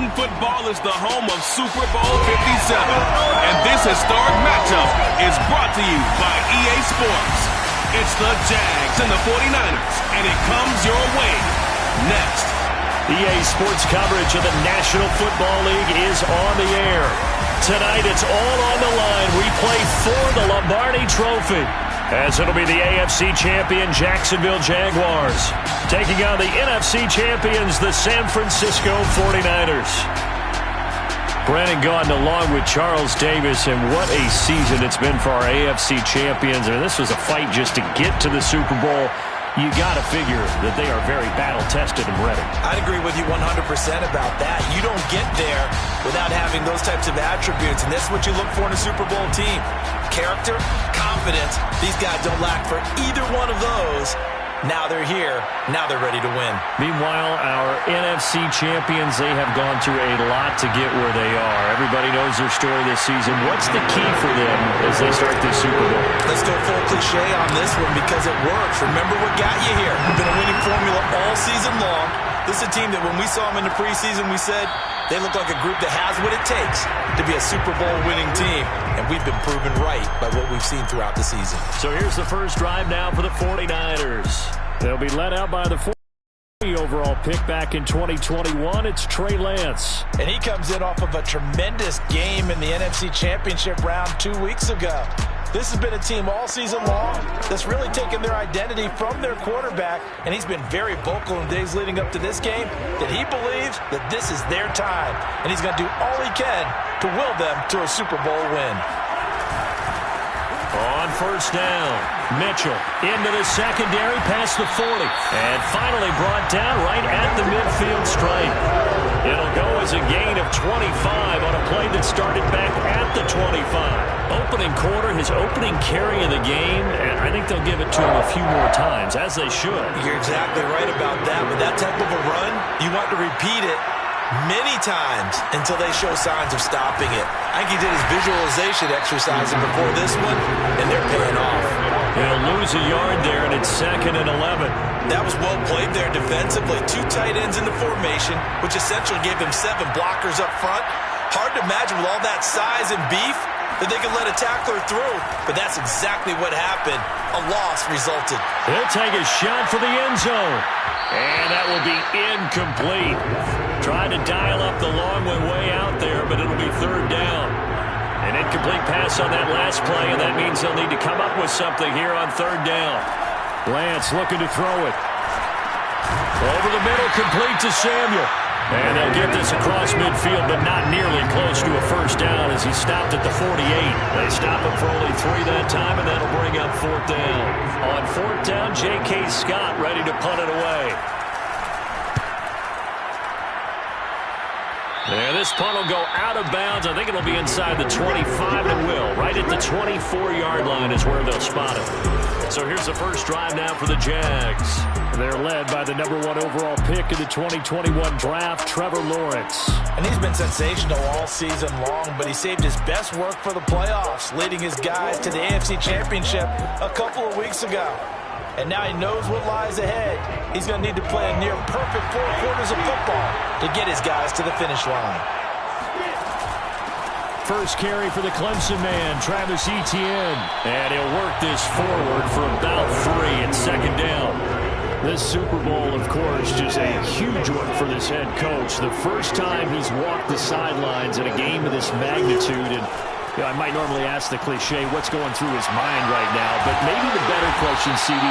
Madden football is the home of Super Bowl 57. And this historic matchup is brought to you by EA Sports. It's the Jags and the 49ers, and it comes your way next. EA Sports coverage of the National Football League is on the air. Tonight, it's all on the line. We play for the Lombardi Trophy, as it'll be the AFC champion Jacksonville Jaguars taking on the NFC champions, the San Francisco 49ers. Brandon Gaudin along with Charles Davis, and what a season it's been for our AFC champions. I mean, this was a fight just to get to the Super Bowl. You got to figure that they are very battle-tested and ready. I'd agree with you 100% about that. You don't get there without having those types of attributes, and that's what you look for in a Super Bowl team. Character, confidence. These guys don't lack for either one of those. Now they're here. Now they're ready to win. Meanwhile, our NFC champions, they have gone through a lot to get where they are. Everybody knows their story this season. What's the key for them as they start this Super Bowl? Let's go full cliche on this one because it works. Remember what got you here. We've been a winning formula all season long. This is a team that when we saw them in the preseason, we said they look like a group that has what it takes to be a Super Bowl winning team. And we've been proven right by what we've seen throughout the season. So here's the first drive now for the 49ers. They'll be led out by the 40 overall pick back in 2021. It's Trey Lance. And he comes in off of a tremendous game in the NFC Championship round 2 weeks ago. This has been a team all season long that's really taken their identity from their quarterback, and he's been very vocal in days leading up to this game that he believes that this is their time, and he's going to do all he can to will them to a Super Bowl win. On first down, Mitchell into the secondary past the 40, and finally brought down right at the midfield stripe. It'll go as a gain of 25 on a play that started back at the 25. Opening quarter, his opening carry of the game, and I think they'll give it to him a few more times, as they should. You're exactly right about that. With that type of a run, you want to repeat it many times until they show signs of stopping it. I think he did his visualization exercising before this one, and they're paying off. He'll lose a yard there, and it's 2nd and 11. That was well played there defensively. 2 tight ends in the formation, which essentially gave them 7 blockers up front. Hard to imagine with all that size and beef that they could let a tackler through, but that's exactly what happened. A loss resulted. He'll take a shot for the end zone, and that will be incomplete. Tried to dial up the long one way out there, but it'll be 3rd down. An incomplete pass on that last play, and that means they'll need to come up with something here on 3rd down. Lance looking to throw it. Over the middle, complete to Samuel. And they'll get this across midfield, but not nearly close to a first down as he stopped at the 48. They stop him for only 3 that time, and that'll bring up 4th down. On 4th down, J.K. Scott ready to punt it away. And this punt will go out of bounds. I think it'll be inside the 25, and it will. Right at the 24-yard line is where they'll spot it. So here's the first drive now for the Jags. They're led by the #1 overall pick in the 2021 draft, Trevor Lawrence. And he's been sensational all season long, but he saved his best work for the playoffs, leading his guys to the AFC Championship a couple of weeks ago. And now he knows what lies ahead. He's going to need to play a near-perfect 4 quarters of football to get his guys to the finish line. First carry for the Clemson man, Travis Etienne. And he'll work this forward for about 3 at 2nd down. This Super Bowl, of course, just a huge one for this head coach. The first time he's walked the sidelines in a game of this magnitude. And I might normally ask the cliche, what's going through his mind right now? But maybe the better question, CD,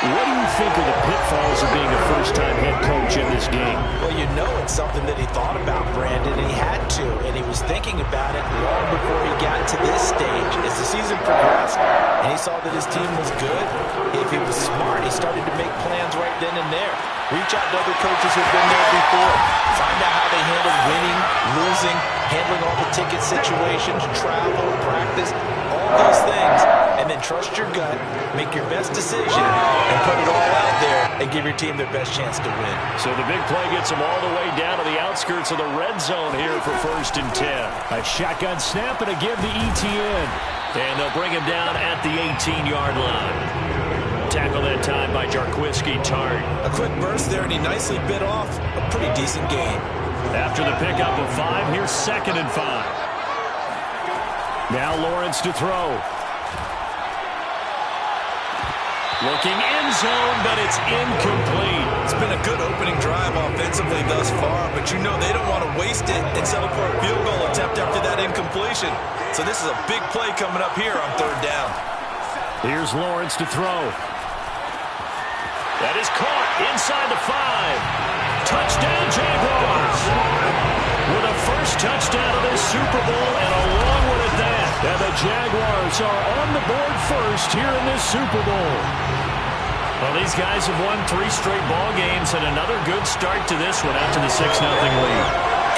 what do you think of the pitfalls of being a first-time head coach in this game? Well, you know it's something that he thought about, Brandon, and he had to. And he was thinking about it long before he got to this stage. As the season progressed and he saw that his team was good, if he was smart, he started to make plans right then and there. Reach out to other coaches who've been there before. Find out how they handle winning, losing, handling all the ticket situations, travel, practice, all those things. And then trust your gut, make your best decision, and put it all out there and give your team their best chance to win. So the big play gets them all the way down to the outskirts of the red zone here for 1st and 10. A shotgun snap and a give to Etienne. And they'll bring him down at the 18-yard line. Tackle that time by Jarquiski Tart. A quick burst there, and he nicely bit off a pretty decent game. After the pickup of 5, here's 2nd and 5. Now Lawrence to throw. Looking end zone, but it's incomplete. It's been a good opening drive offensively thus far, but you know they don't want to waste it and settle for a field goal attempt after that incompletion. So this is a big play coming up here on 3rd down. Here's Lawrence to throw. That is caught inside the 5. Touchdown, Jaguars. With a first touchdown of this Super Bowl and a long one at that. And the Jaguars are on the board first here in this Super Bowl. Well, these guys have won 3 straight ball games and another good start to this one after the 6-0 lead.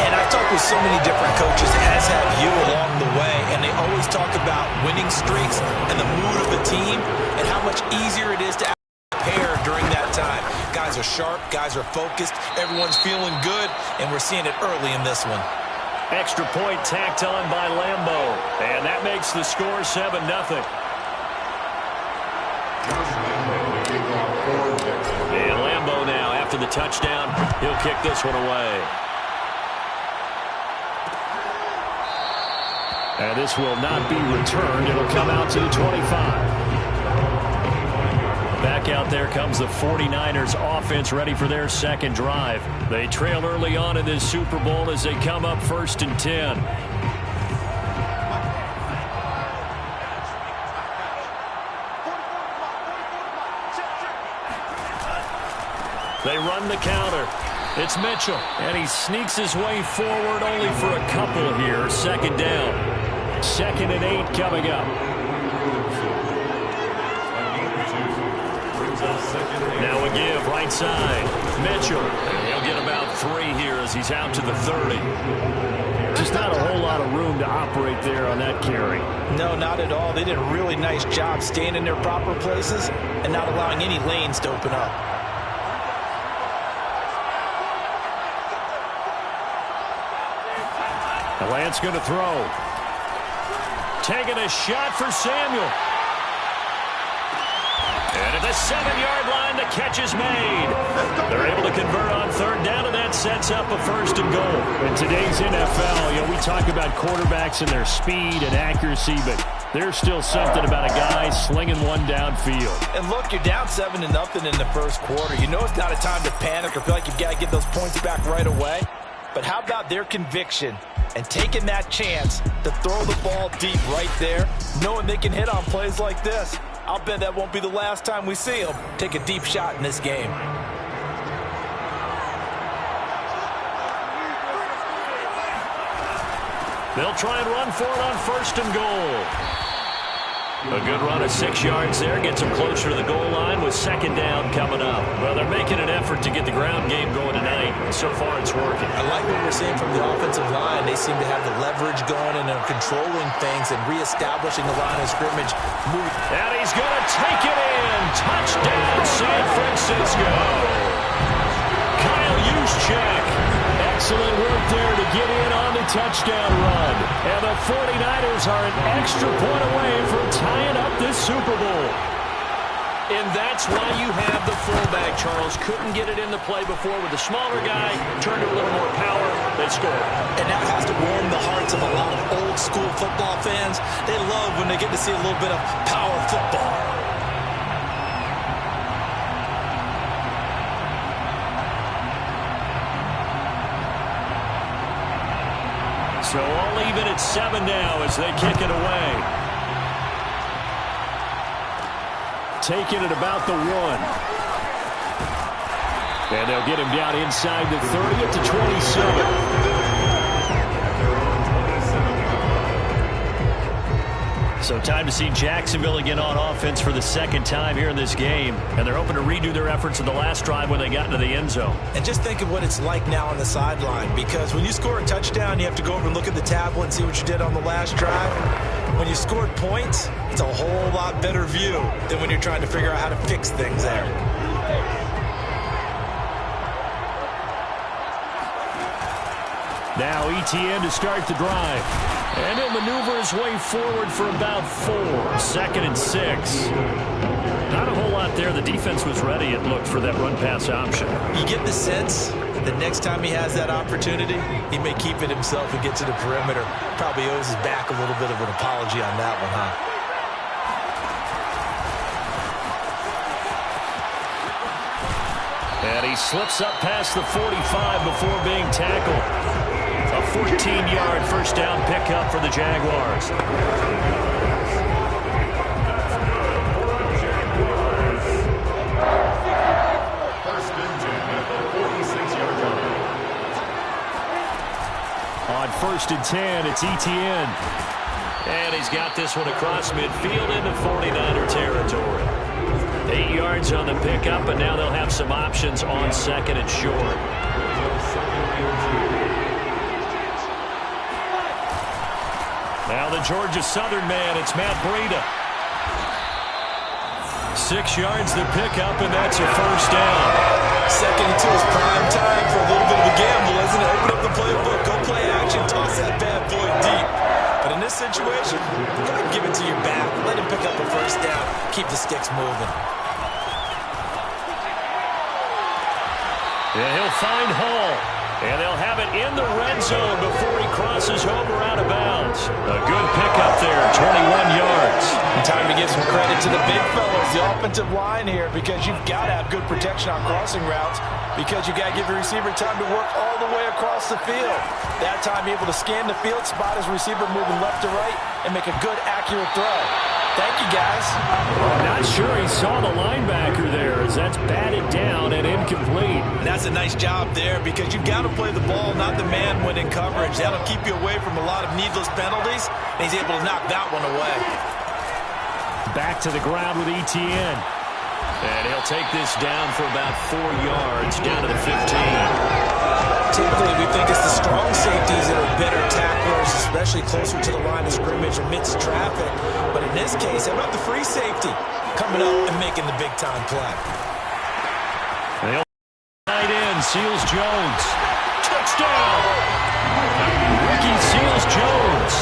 And I've talked with so many different coaches, as have you along the way, and they always talk about winning streaks and the mood of the team and how much easier it is to prepare during that time. Guys are sharp, guys are focused, everyone's feeling good, and we're seeing it early in this one. Extra point tacked on by Lambo, and that makes the score 7-0. And Lambo now, after the touchdown, he'll kick this one away. And this will not be returned. It'll come out to the 25. Back out there comes the 49ers offense ready for their 2nd drive. They trail early on in this Super Bowl as they come up 1st and 10. They run the counter. It's Mitchell, and he sneaks his way forward only for a couple here. 2nd down. 2nd and 8 coming up. Now a give, right side. Mitchell. And he'll get about 3 here as he's out to the 30. Just not a whole lot of room to operate there on that carry. No, not at all. They did a really nice job staying in their proper places and not allowing any lanes to open up. Lance going to throw. Taking a shot for Samuel. And at the 7-yard line, the catch is made. They're able to convert on 3rd down, and that sets up a 1st and goal. In today's NFL, we talk about quarterbacks and their speed and accuracy, but there's still something about a guy slinging one downfield. And look, you're down 7-0 in the 1st quarter. You know it's not a time to panic or feel like you've got to get those points back right away. But how about their conviction and taking that chance to throw the ball deep right there, knowing they can hit on plays like this? I'll bet that won't be the last time we see them take a deep shot in this game. They'll try and run for it on 1st and goal. A good run of 6 yards there. Gets them closer to the goal line with 2nd down coming up. Well, they're making an effort to get the ground game going tonight. So far, it's working. I like what we're seeing from the offensive line. They seem to have the leverage going and are controlling things and reestablishing the line of scrimmage. And he's going to take it in. Touchdown, San Francisco. Kyle Juszczyk. Excellent work there to get in on the touchdown run. And the 49ers are an extra point away from tying up this Super Bowl. And that's why you have the fullback, Charles. Couldn't get it into play before with the smaller guy. Turned to a little more power. They scored. And that has to warm the hearts of a lot of old school football fans. They love when they get to see a little bit of power football. So all even at 7 now as they kick it away. Taking it about the 1. And they'll get him down inside the 30 to 27. So time to see Jacksonville again on offense for the 2nd time here in this game. And they're hoping to redo their efforts in the last drive when they got into the end zone. And just think of what it's like now on the sideline. Because when you score a touchdown, you have to go over and look at the tablet and see what you did on the last drive. When you scored points, it's a whole lot better view than when you're trying to figure out how to fix things there. Now ETN to start the drive. And he'll maneuver his way forward for about 4. 2nd and 6. Not a whole lot there. The defense was ready, it looked, for that run-pass option. You get the sense the next time he has that opportunity, he may keep it himself and get to the perimeter. Probably owes his back a little bit of an apology on that one, huh? And he slips up past the 45 before being tackled. A 14-yard first down pickup for the Jaguars. On 1st and 10, it's Etienne. And he's got this one across midfield into 49er territory. 8 yards on the pickup, and now they'll have some options on 2nd and short. Now the Georgia Southern man, it's Matt Breida. 6 yards the pickup, and that's a first down. Second and 2 is prime time for a little bit of a gamble, isn't it? Open up the playbook, go play action, toss that bad boy deep. But in this situation, go ahead and give it to your back. Let him pick up a first down. Keep the sticks moving. And he'll find Hall. And they'll have it in the red zone before he crosses over out of bounds. A good pickup there, 21 yards. And time to give some credit to the big fellas, the offensive line here, because you've got to have good protection on crossing routes, because you've got to give your receiver time to work all the way across the field. That time able to scan the field, spot his receiver moving left to right, and make a good, accurate throw. Thank you, guys. Not sure he saw the linebacker there as that's batted down and incomplete. And that's a nice job there because you've got to play the ball, not the man when in coverage. That'll keep you away from a lot of needless penalties, and he's able to knock that one away. Back to the ground with Etienne. And he'll take this down for about 4 yards, down to the 15. Typically, we think it's the strong safeties that are better tacklers, especially closer to the line of scrimmage amidst traffic. But in this case, how about the free safety coming up and making the big-time play? Tight end, Seals-Jones. Touchdown! Ricky Seals-Jones.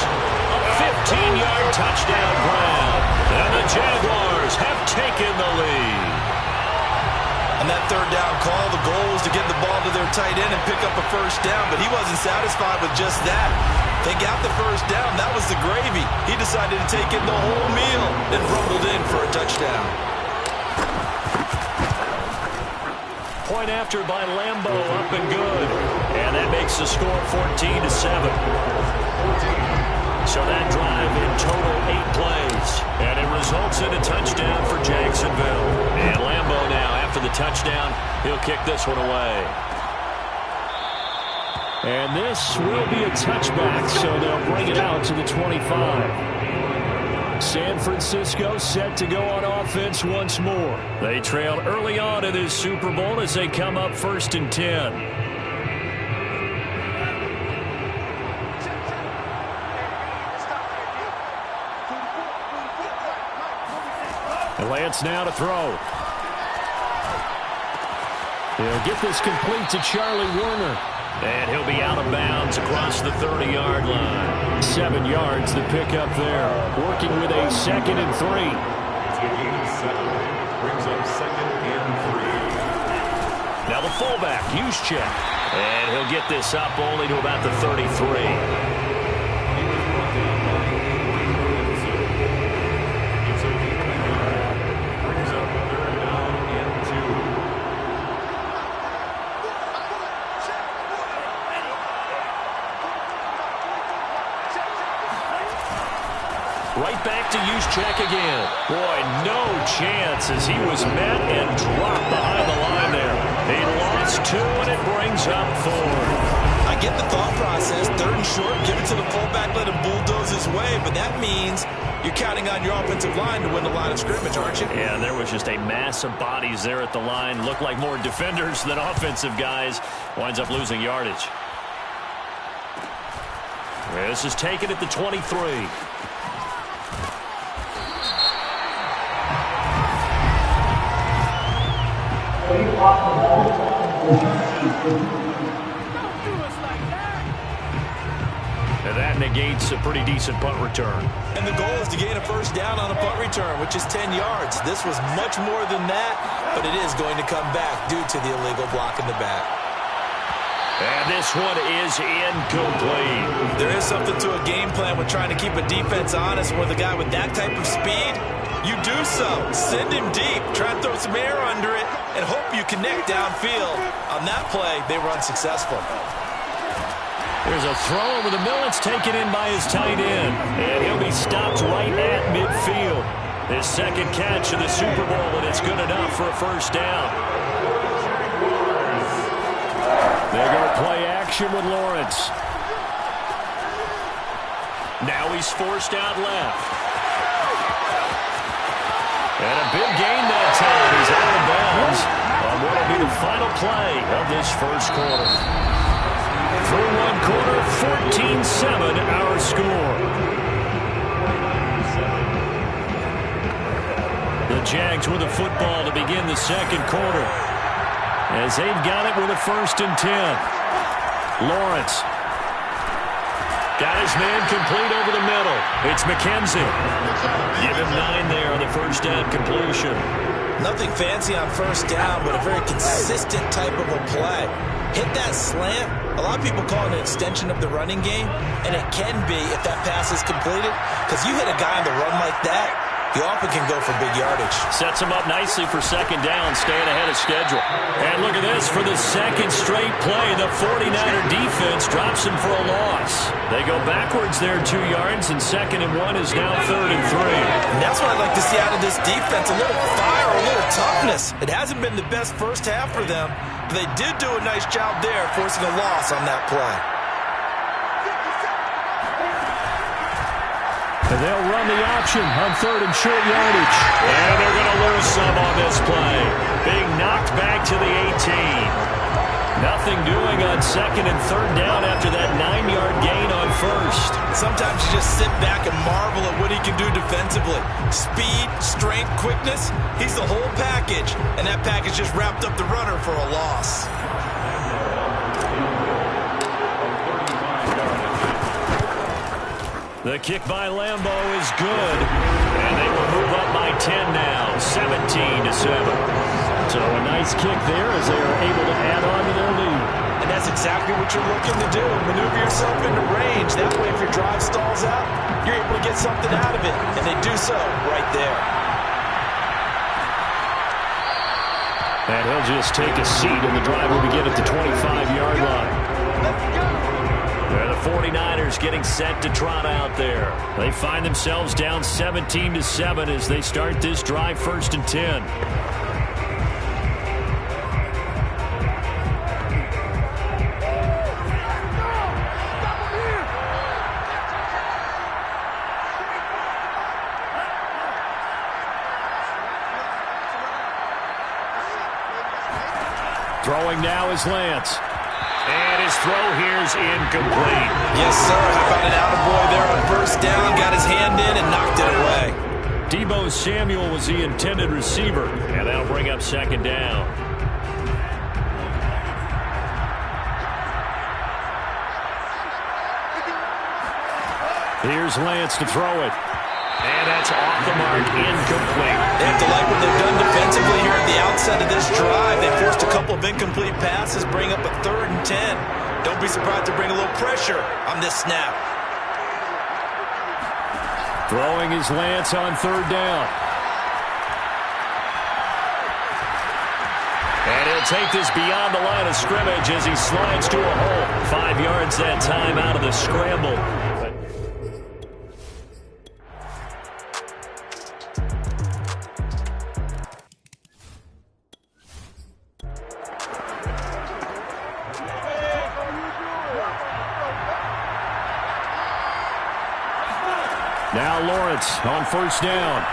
A 15-yard touchdown grab. And the Jaguars have taken the lead. On that third down call, the goal was to get the ball to their tight end and pick up a first down, but he wasn't satisfied with just that. They got the first down. That was the gravy. He decided to take in the whole meal and rumbled in for a touchdown. Point after by Lambo, up and good. And that makes the score 14-7. So that drive in total 8 plays. And it results in a touchdown for Jacksonville. And Lambo now, after the touchdown, he'll kick this one away. And this will be a touchback, so they'll bring it out to the 25. San Francisco set to go on offense once more. They trailed early on in this Super Bowl as they come up 1st and 10. Lance now to throw. He'll get this complete to Charlie Werner. And he'll be out of bounds across the 30-yard line. 7 yards the pickup there. Working with a 2nd and 3. Brings up 2nd and 3. Now the fullback, Juszczyk. And he'll get this up only to about the 33. Right back to Juszczyk again. Boy, no chance as he was met and dropped behind the line there. He lost 2, and it brings up 4. I get the thought process. 3rd and short, give it to the fullback, let him bulldoze his way. But that means you're counting on your offensive line to win the line of scrimmage, aren't you? Yeah, there was just a mass of bodies there at the line. Looked like more defenders than offensive guys. Winds up losing yardage. This is taken at the 23. And that negates a pretty decent punt return. And the goal is to gain a first down on a punt return, which is 10 yards. This was much more than that, but it is going to come back due to the illegal block in the back. And this one is incomplete. There is something to a game plan when trying to keep a defense honest. With a guy with that type of speed, you do so. Send him deep. Try and throw some air under it and hope you connect downfield. On that play, they were unsuccessful. There's a throw over the middle. It's taken in by his tight end. And he'll be stopped right at midfield. His second catch of the Super Bowl, and it's good enough for a first down. They go play action with Lawrence. Now he's forced out left. And a big gain that time. He's out of bounds on what will be the final play of this first quarter. Through one quarter, 14-7 our score. The Jags with the football to begin the second quarter, as they've got it with a 1st and 10. Lawrence got his man complete over the middle. It's McKenzie. Give him 9 there on the first down completion. Nothing fancy on first down, but a very consistent type of a play. Hit that slant. A lot of people call it an extension of the running game, and it can be if that pass is completed, because you hit a guy on the run like that, you often can go for big yardage. Sets him up nicely for second down, staying ahead of schedule. And look at this. For the second straight play, the 49er defense drops him for a loss. They go backwards there 2 yards, and 2nd and 1 is now 3rd and 3. And that's what I'd like to see out of this defense, a little fire, a little toughness. It hasn't been the best first half for them, but they did do a nice job there, forcing a loss on that play. And they'll run the option on 3rd and short yardage. And they're going to lose some on this play. Being knocked back to the 18. Nothing doing on 2nd and 3rd down after that 9-yard gain on 1st. Sometimes you just sit back and marvel at what he can do defensively. Speed, strength, quickness, he's the whole package. And that package just wrapped up the runner for a loss. The kick by Lambeau is good, and they will move up by 10 now, 17-7. So a nice kick there as they are able to add on to their lead. And that's exactly what you're looking to do, maneuver yourself into range. That way, if your drive stalls out, you're able to get something out of it, and they do so right there. And he'll just take a seat, and the drive will begin at the 25-yard line. The 49ers getting set to trot out there. They find themselves down 17-7 as they start this drive, 1st and 10. Throwing now is Lance. And his throw here is incomplete. Yes, sir. How about an attaboy there on first down? Got his hand in and knocked it away. Deebo Samuel was the intended receiver. And that'll bring up 2nd down. Here's Lance to throw it. And that's off the mark, incomplete. They have to like what they've done defensively here at the outset of this drive. They forced a couple of incomplete passes, bring up a 3rd and 10. Don't be surprised to bring a little pressure on this snap. Throwing is Lance on 3rd down. And he'll take this beyond the line of scrimmage as he slides to a hole. 5 yards that time out of the scramble. Now Lawrence on 1st down.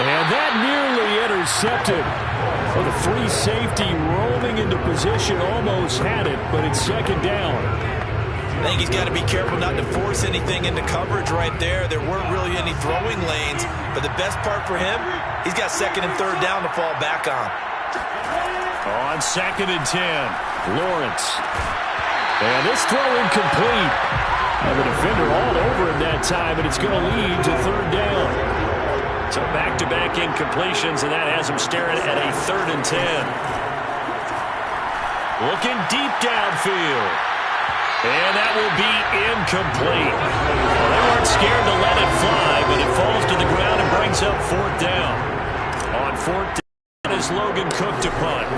And that nearly intercepted. Well, the free safety rolling into position, almost had it, but it's 2nd down. I think he's got to be careful not to force anything into coverage right there. There weren't really any throwing lanes, but the best part for him, he's got 2nd and 3rd down to fall back on. On 2nd and 10, Lawrence. And this throw incomplete. And the defender all over him that time, and it's going to lead to 3rd down. So back-to-back incompletions, and that has him staring at a 3rd and 10. Looking deep downfield. And that will be incomplete. Well, they weren't scared to let it fly, but it falls to the ground and brings up fourth down. On fourth down is Logan Cook to punt.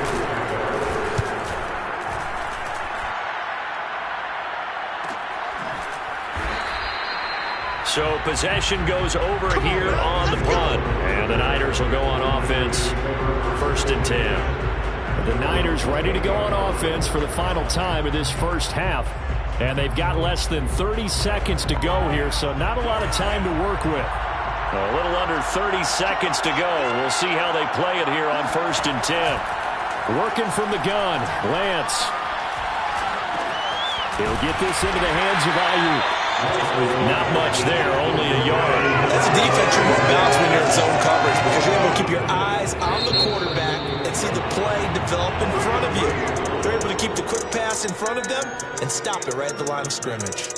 So possession goes over here on the punt. And the Niners will go on offense, 1st and 10. The Niners ready to go on offense for the final time of this first half. And they've got less than 30 seconds to go here, so not a lot of time to work with. A little under 30 seconds to go. We'll see how they play it here on 1st and 10. Working from the gun, Lance. He'll get this into the hands of Ayuk. Not much there, only a yard. That's a defense you won't bounce when you're in zone coverage because you're able to keep your eyes on the quarterback and see the play develop in front of you. They're able to keep the quick pass in front of them and stop it right at the line of scrimmage.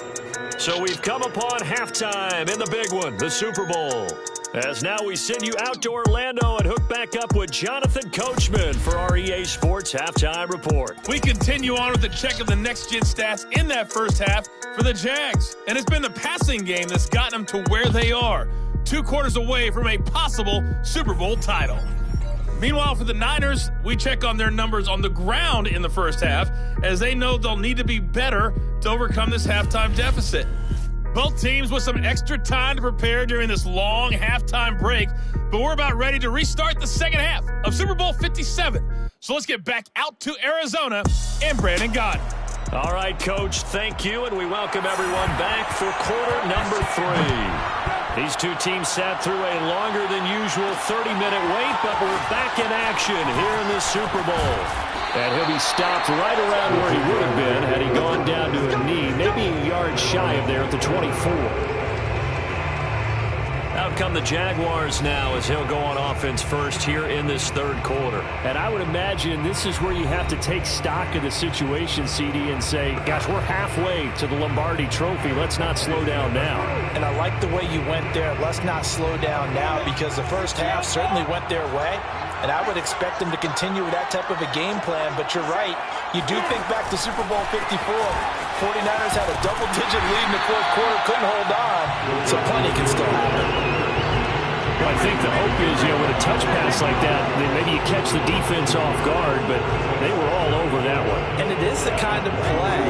So we've come upon halftime in the big one, the Super Bowl. As now we send you out to Orlando and hook back up with Jonathan Coachman for our EA Sports Halftime Report. We continue on with the check of the next-gen stats in that first half for the Jags. And it's been the passing game that's gotten them to where they are, 2 quarters away from a possible Super Bowl title. Meanwhile, for the Niners, we check on their numbers on the ground in the first half, as they know they'll need to be better to overcome this halftime deficit. Both teams with some extra time to prepare during this long halftime break, but we're about ready to restart the second half of Super Bowl 57. So let's get back out to Arizona and Brandon Gaudin. All right, Coach, thank you, and we welcome everyone back for quarter number 3. These two teams sat through a longer than usual 30-minute wait, but we're back in action here in the Super Bowl. And he'll be stopped right around where he would have been had he gone down to a knee, maybe a yard shy of there at the 24. Out come the Jaguars now as he'll go on offense first here in this third quarter. And I would imagine this is where you have to take stock of the situation, CD, and say, gosh, we're halfway to the Lombardi Trophy. Let's not slow down now. And I like the way you went there. Let's not slow down now, because the first half certainly went their way. And I would expect them to continue with that type of a game plan. But you're right. You do think back to Super Bowl 54. 49ers had a double-digit lead in the fourth quarter, couldn't hold on. So plenty can still happen. Well, I think the hope is, with a touch pass like that, then maybe you catch the defense off guard, but they were all over that one. And it is the kind of play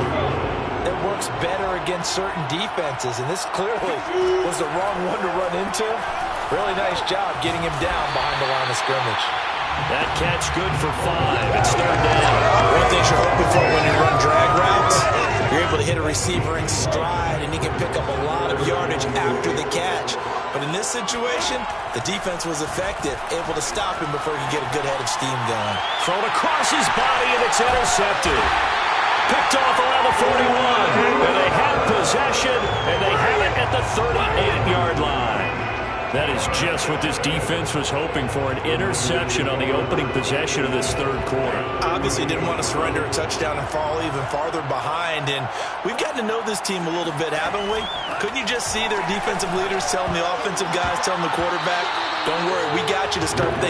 that works better against certain defenses. And this clearly was the wrong one to run into. Really nice job getting him down behind the line of scrimmage. That catch good for 5. It's third down. One thing you're hoping for when you run drag routes, you're able to hit a receiver in stride, and he can pick up a lot of yardage after the catch. But in this situation, the defense was effective, able to stop him before he could get a good head of steam going. Thrown across his body, and it's intercepted. Picked off around the 41. And they have possession, and they have it at the 38-yard line. That is just what this defense was hoping for, an interception on the opening possession of this third quarter. Obviously didn't want to surrender a touchdown and fall even farther behind. And we've gotten to know this team a little bit, haven't we? Couldn't you just see their defensive leaders telling the offensive guys, telling the quarterback, don't worry, we got you to start things